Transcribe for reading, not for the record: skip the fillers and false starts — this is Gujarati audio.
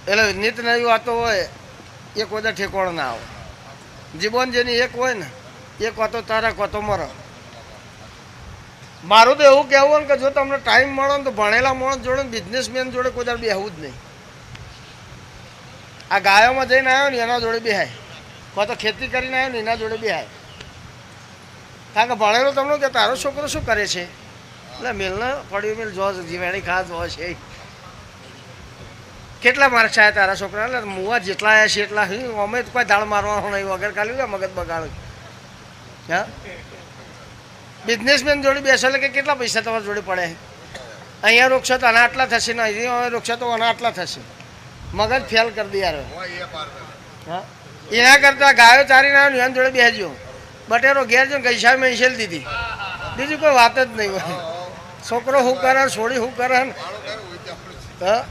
એટલે નીત નવી વાતો હોય એ કોઈ ઠેકોણ ના આવે. જીવન જેની એક હોય ને એક વાતો તારા વાતો મરો. મારું તો એવું કહેવું ને કે જો તમને ટાઈમ મળો ને તો ભણેલા માણસ જોડે ને બિઝનેસમેન જોડે કોઈ દાડે બેહવું જ નહીં. આ ગાયોમાં જઈને આવ્યો ને એના જોડે બેહાય, કોઈ તો ખેતી કરીને આવ્યો ને એના જોડે બેહાય. કારણ કે ભણેલો તમને કે તારો છોકરો શું કરે છે, એટલે મિલને પડ્યું મિલ જો જીવાણી ખાસ હોય છે. કેટલા માર્ક્સ આવ્યા તારા છોકરા? એટલે મુવા જેટલા આવ્યા છે એટલા અમે કોઈ દાળ મારવાનો નહીં વગર ખાલી મગજ બગાડું. હા, બિઝનેસમેન જોડે બેસે એટલે કે કેટલા પૈસા તમારા જોડે પડે. અહીંયા રોકશો તો આના આટલા થશે ને અહીંયા રોકશો તો આના આટલા થશે. મગજ ફેલ કરી દે યાર. હા, એના કરતાં ગાયો ચારીને આવ્યો ને એના જોડે બેસજો. બટેરો ઘેર જો ગઈસા મેં ઈસેલ દીધી, બીજી કોઈ વાત જ નહીં હોય. છોકરો શું કરે, છોડી શું કરે. હા,